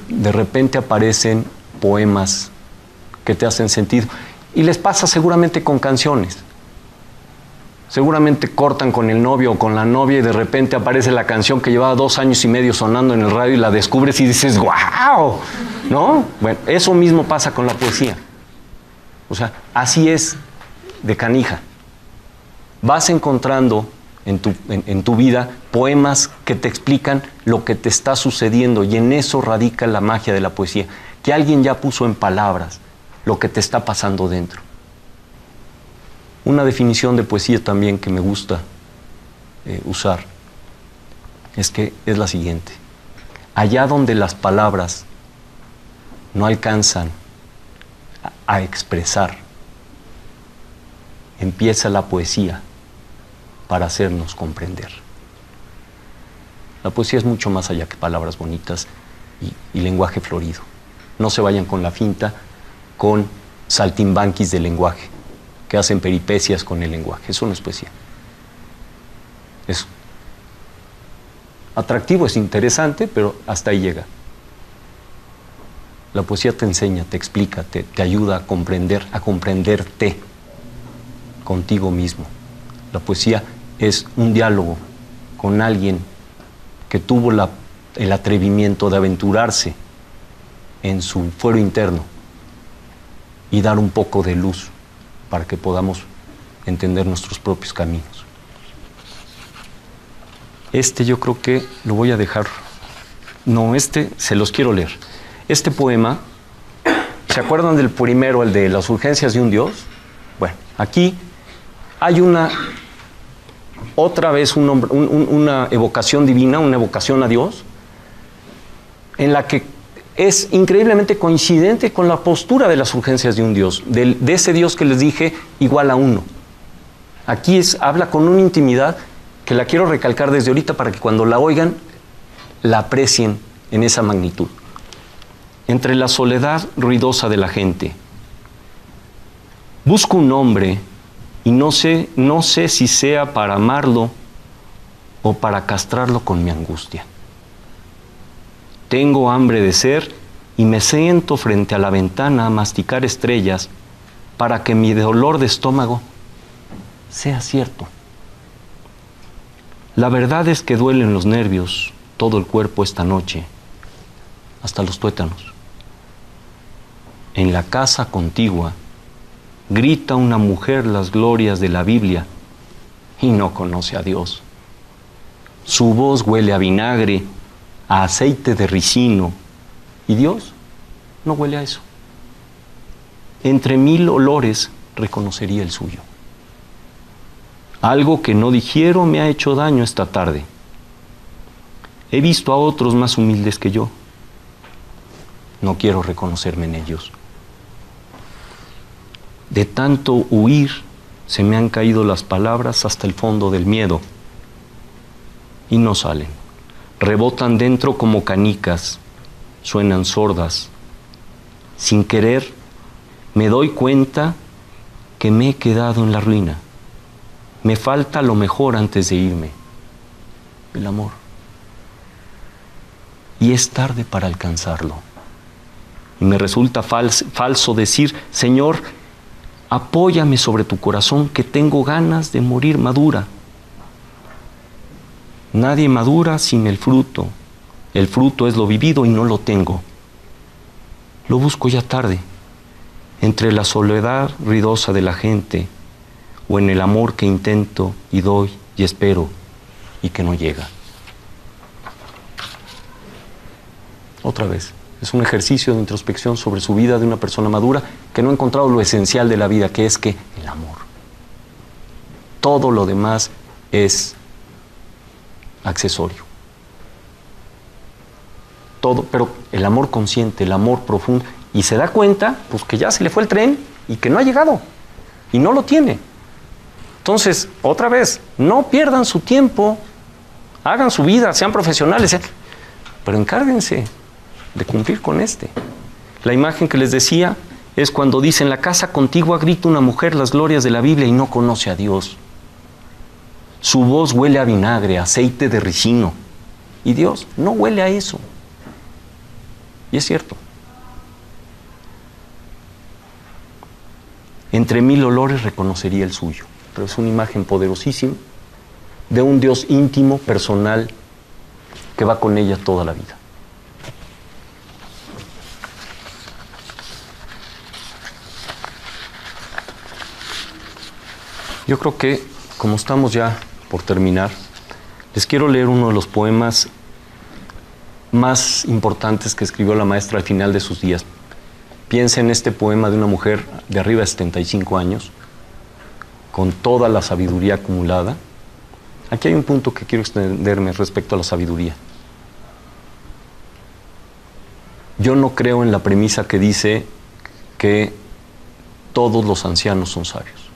de repente aparecen poemas que te hacen sentido. Y les pasa seguramente con canciones. Seguramente cortan con el novio o con la novia y de repente aparece la canción que llevaba 2 años y medio sonando en el radio y la descubres y dices ¡guau! ¿No? Bueno, eso mismo pasa con la poesía. O sea, así es de canija. Vas encontrando en tu vida poemas que te explican lo que te está sucediendo, y en eso radica la magia de la poesía, que alguien ya puso en palabras lo que te está pasando dentro. Una definición de poesía también que me gusta usar es la siguiente: allá donde las palabras no alcanzan a expresar, empieza la poesía para hacernos comprender. La poesía es mucho más allá que palabras bonitas y lenguaje florido. No se vayan con la finta, con saltimbanquis del lenguaje, que hacen peripecias con el lenguaje. Eso no es poesía. Es atractivo, es interesante, pero hasta ahí llega. La poesía te enseña, te explica, te ayuda a comprenderte contigo mismo. La poesía es un diálogo con alguien que tuvo el atrevimiento de aventurarse en su fuero interno y dar un poco de luz para que podamos entender nuestros propios caminos. Yo creo que lo voy a dejar. No, se los quiero leer. Este poema, ¿se acuerdan del primero, el de las urgencias de un Dios? Bueno, aquí hay otra vez una evocación divina, una evocación a Dios, en la que es increíblemente coincidente con la postura de las urgencias de un Dios, de ese Dios que les dije igual a uno. Aquí habla con una intimidad que la quiero recalcar desde ahorita para que cuando la oigan la aprecien en esa magnitud. Entre la soledad ruidosa de la gente, busco un hombre y no sé si sea para amarlo o para castrarlo con mi angustia. Tengo hambre de ser y me siento frente a la ventana a masticar estrellas para que mi dolor de estómago sea cierto. La verdad es que duelen los nervios, todo el cuerpo esta noche, hasta los tuétanos. En la casa contigua grita una mujer las glorias de la Biblia y no conoce a Dios. Su voz huele a vinagre, a aceite de ricino, y Dios no huele a eso. Entre 1000 olores reconocería el suyo. Algo que no digiero me ha hecho daño esta tarde. He visto a otros más humildes que yo. No quiero reconocerme en ellos. De tanto huir, se me han caído las palabras hasta el fondo del miedo y no salen. Rebotan dentro como canicas, suenan sordas. Sin querer, me doy cuenta que me he quedado en la ruina. Me falta lo mejor antes de irme, el amor. Y es tarde para alcanzarlo. Y me resulta falso decir, Señor, apóyame sobre tu corazón, que tengo ganas de morir madura. Nadie madura sin el fruto. El fruto es lo vivido y no lo tengo. Lo busco ya tarde, entre la soledad ruidosa de la gente, o en el amor que intento y doy y espero y que no llega. Otra vez, es un ejercicio de introspección sobre su vida de una persona madura que no ha encontrado lo esencial de la vida, que es que el amor. Todo lo demás es accesorio. Todo, pero el amor consciente, el amor profundo, y se da cuenta pues que ya se le fue el tren y que no ha llegado y no lo tiene. Entonces, otra vez, no pierdan su tiempo, hagan su vida, sean profesionales, pero encárguense de cumplir con este. La imagen que les decía es cuando dice, en la casa contigua grita una mujer las glorias de la Biblia y no conoce a Dios. Su voz huele a vinagre, aceite de ricino, y Dios no huele a eso. Y es cierto. Entre 1000 olores reconocería el suyo, pero es una imagen poderosísima de un Dios íntimo, personal, que va con ella toda la vida. Yo creo que, como estamos ya por terminar, les quiero leer uno de los poemas más importantes que escribió la maestra al final de sus días. Piensa en este poema de una mujer de arriba de 75 años, con toda la sabiduría acumulada. Aquí hay un punto que quiero extenderme respecto a la sabiduría. Yo no creo en la premisa que dice que todos los ancianos son sabios.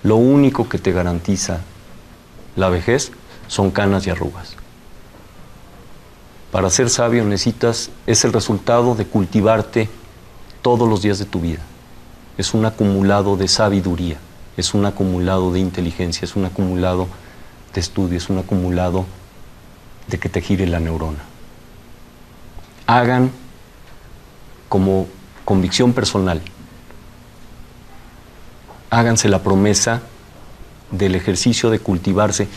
Lo único que te garantiza la vejez son canas y arrugas. Para ser sabio necesitas, es el resultado de cultivarte todos los días de tu vida. Es un acumulado de sabiduría, es un acumulado de inteligencia, es un acumulado de estudio, es un acumulado de que te gire la neurona. Hagan como convicción personal, háganse la promesa del ejercicio de cultivarse.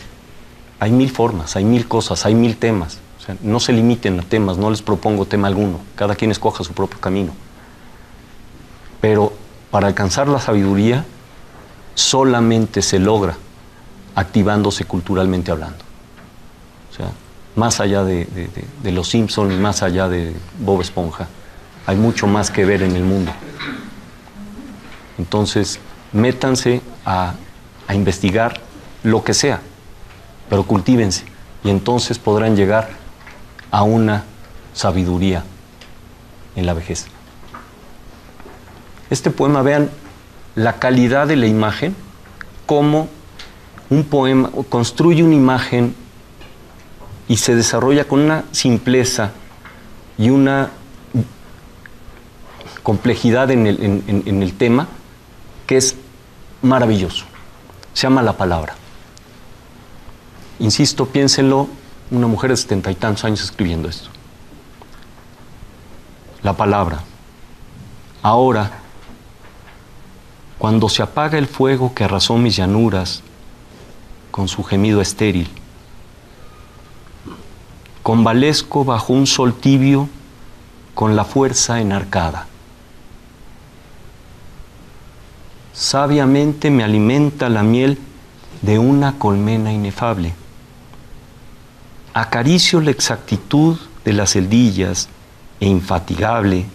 Hay 1000 formas, hay 1000 cosas, hay 1000 temas. O sea, no se limiten a temas, no les propongo tema alguno. Cada quien escoja su propio camino. Pero para alcanzar la sabiduría solamente se logra activándose culturalmente hablando. O sea, más allá de los Simpson y más allá de Bob Esponja, hay mucho más que ver en el mundo. Entonces, métanse a investigar lo que sea, pero cultívense y entonces podrán llegar a una sabiduría en la vejez. Este poema, vean la calidad de la imagen, cómo un poema construye una imagen y se desarrolla con una simpleza y una complejidad en el tema que es maravilloso. Se llama La Palabra. Insisto, piénsenlo, una mujer de 70 y tantos años escribiendo esto. la palabra. Ahora, cuando se apaga el fuego que arrasó mis llanuras con su gemido estéril, convalezco bajo un sol tibio con la fuerza enarcada. Sabiamente me alimenta la miel de una colmena inefable. Acaricio la exactitud de las celdillas e infatigable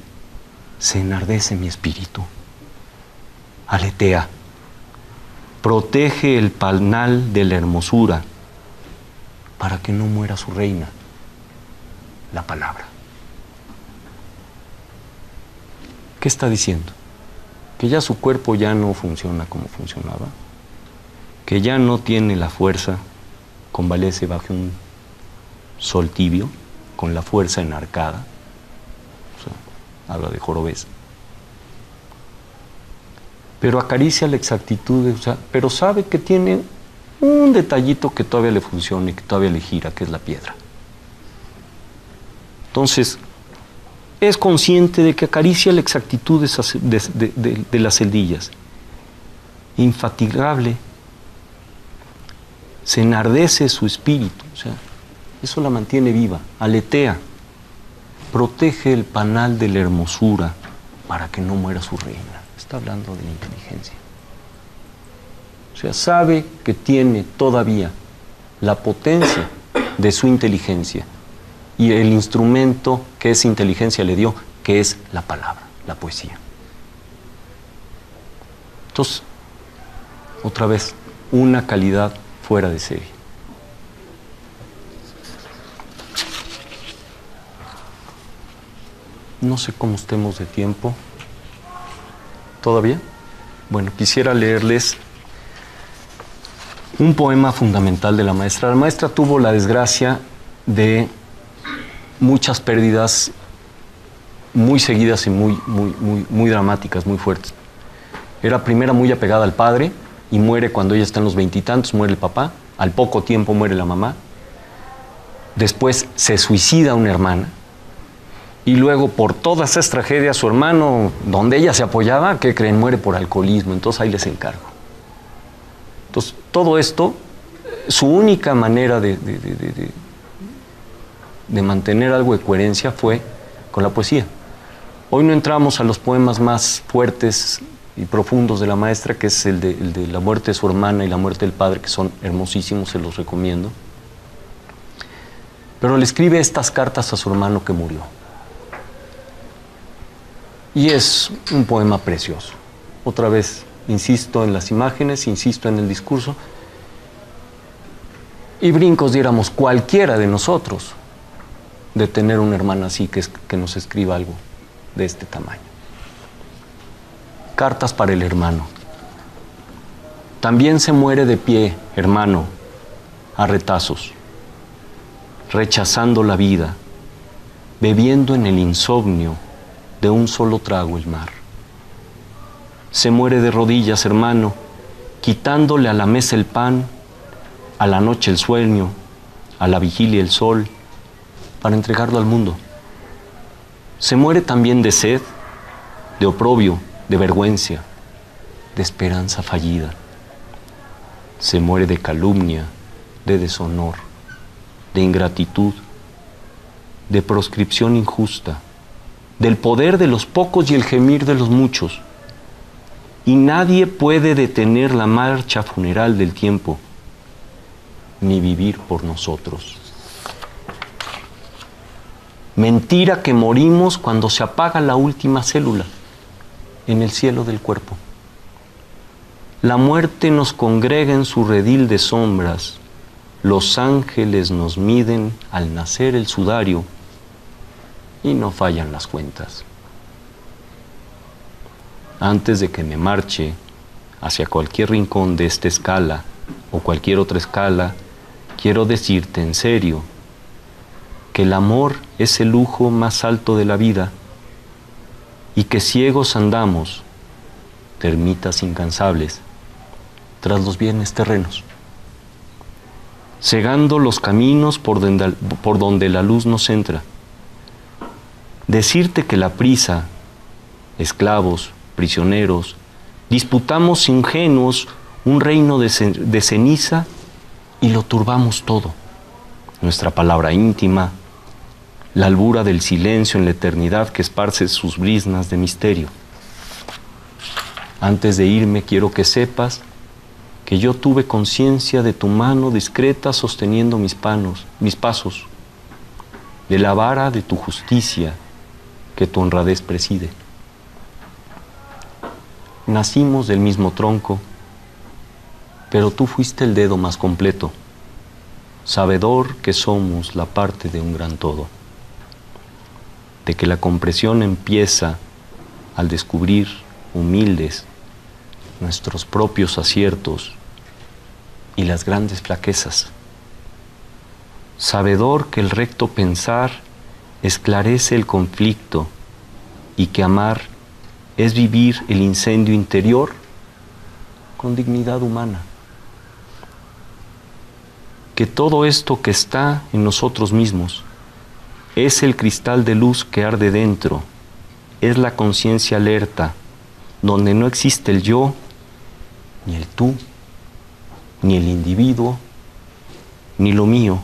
se enardece mi espíritu. Aletea, protege el panal de la hermosura para que no muera su reina, la palabra. ¿Qué está diciendo? Que ya su cuerpo ya no funciona como funcionaba, que ya no tiene la fuerza, convalece bajo un sol tibio, con la fuerza enarcada, o sea, habla de jorobés, pero acaricia la exactitud, o sea, pero sabe que tiene un detallito que todavía le funciona y que todavía le gira, que es la piedra. Entonces, es consciente de que acaricia la exactitud de las celdillas. Infatigable, se enardece su espíritu, o sea, eso la mantiene viva, aletea, protege el panal de la hermosura para que no muera su reina. Está hablando de la inteligencia. O sea, sabe que tiene todavía la potencia de su inteligencia y el instrumento que esa inteligencia le dio, que es la palabra, la poesía. Entonces, otra vez, una calidad fuera de serie. No sé cómo estemos de tiempo. ¿Todavía? Bueno, quisiera leerles un poema fundamental de la maestra. La maestra tuvo la desgracia de muchas pérdidas muy seguidas y muy dramáticas, muy fuertes. Era primera muy apegada al padre y muere cuando ella está en los 20 y tantos, muere el papá, al poco tiempo muere la mamá, después se suicida una hermana y luego por todas esas tragedias su hermano, donde ella se apoyaba, ¿qué creen? Muere por alcoholismo, entonces ahí les encargo. Entonces todo esto, su única manera de mantener algo de coherencia fue con la poesía. Hoy no entramos a los poemas más fuertes y profundos de la maestra, que es el de la muerte de su hermana y la muerte del padre, que son hermosísimos, se los recomiendo. Pero le escribe estas cartas a su hermano que murió. Y es un poema precioso. Otra vez, insisto en las imágenes, insisto en el discurso. Y brincos diéramos cualquiera de nosotros de tener una hermana así que nos escriba algo de este tamaño. Cartas para el hermano. También se muere de pie, hermano, a retazos, rechazando la vida, bebiendo en el insomnio de un solo trago el mar. Se muere de rodillas, hermano, quitándole a la mesa el pan, a la noche el sueño, a la vigilia el sol, para entregarlo al mundo. Se muere también de sed, de oprobio, de vergüenza, de esperanza fallida. Se muere de calumnia, de deshonor, de ingratitud, de proscripción injusta, del poder de los pocos y el gemir de los muchos. Y nadie puede detener la marcha funeral del tiempo, ni vivir por nosotros. Mentira que morimos cuando se apaga la última célula en el cielo del cuerpo. La muerte nos congrega en su redil de sombras, los ángeles nos miden al nacer el sudario y no fallan las cuentas. Antes de que me marche hacia cualquier rincón de esta escala o cualquier otra escala, quiero decirte en serio que el amor es el lujo más alto de la vida y que ciegos andamos, termitas incansables, tras los bienes terrenos, cegando los caminos por donde la luz nos entra, decirte que la prisa, esclavos, prisioneros, disputamos ingenuos un reino de ceniza y lo turbamos todo. Nuestra palabra íntima, la albura del silencio en la eternidad que esparce sus brisnas de misterio. Antes de irme quiero que sepas que yo tuve conciencia de tu mano discreta sosteniendo mis pasos, de la vara de tu justicia que tu honradez preside. Nacimos del mismo tronco, pero tú fuiste el dedo más completo, sabedor que somos la parte de un gran todo, de que la compresión empieza al descubrir humildes nuestros propios aciertos y las grandes flaquezas, sabedor que el recto pensar esclarece el conflicto y que amar es vivir el incendio interior con dignidad humana. Que todo esto que está en nosotros mismos es el cristal de luz que arde dentro, es la conciencia alerta, donde no existe el yo, ni el tú, ni el individuo, ni lo mío,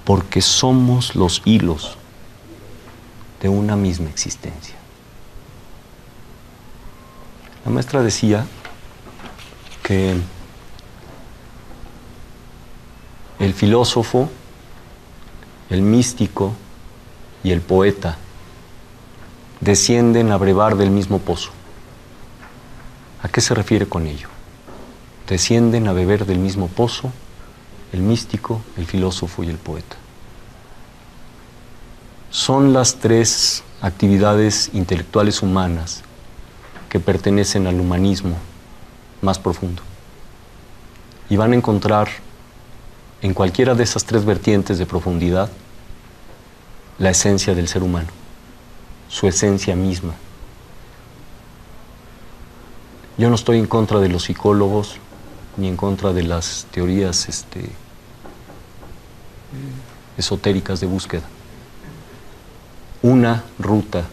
porque somos los hilos de una misma existencia. La maestra decía que el filósofo, el místico y el poeta descienden a brevar del mismo pozo. ¿A qué se refiere con ello? Descienden a beber del mismo pozo el místico, el filósofo y el poeta. Son las tres actividades intelectuales humanas que pertenecen al humanismo más profundo. Y van a encontrar en cualquiera de esas tres vertientes de profundidad la esencia del ser humano, su esencia misma. Yo no estoy en contra de los psicólogos ni en contra de las teorías esotéricas de búsqueda. Una ruta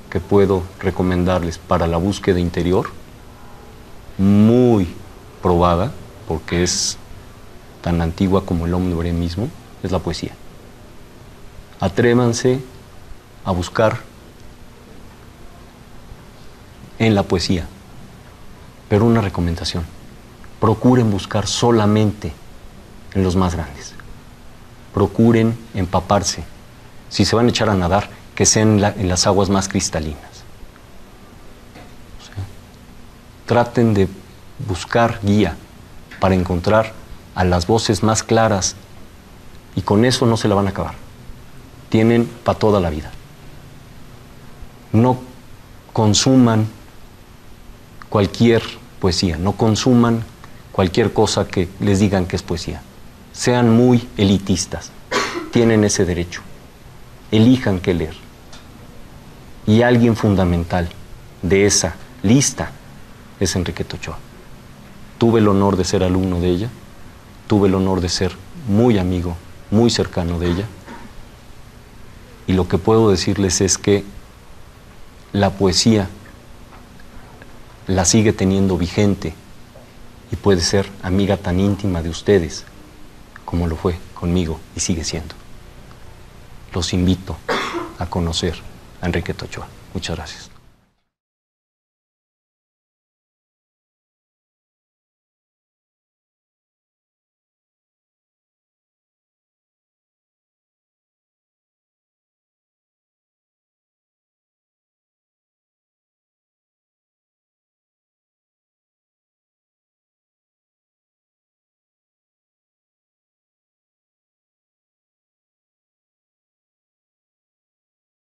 que puedo recomendarles para la búsqueda interior, muy probada, porque es tan antigua como el hombre mismo, es la poesía. Atrévanse a buscar en la poesía, pero una recomendación: procuren buscar solamente en los más grandes. Procuren empaparse. Si se van a echar a nadar, que sean en las aguas más cristalinas. O sea, traten de buscar guía para encontrar a las voces más claras, y con eso no se la van a acabar. Tienen para toda la vida. No consuman cualquier poesía, no consuman cualquier cosa que les digan que es poesía. Sean muy elitistas, tienen ese derecho. Elijan qué leer. Y alguien fundamental de esa lista es Enriqueta Ochoa. Tuve el honor de ser alumno de ella, tuve el honor de ser muy amigo, muy cercano de ella, y lo que puedo decirles es que la poesía la sigue teniendo vigente y puede ser amiga tan íntima de ustedes como lo fue conmigo y sigue siendo. Los invito a conocer a Enriqueta Ochoa. Muchas gracias.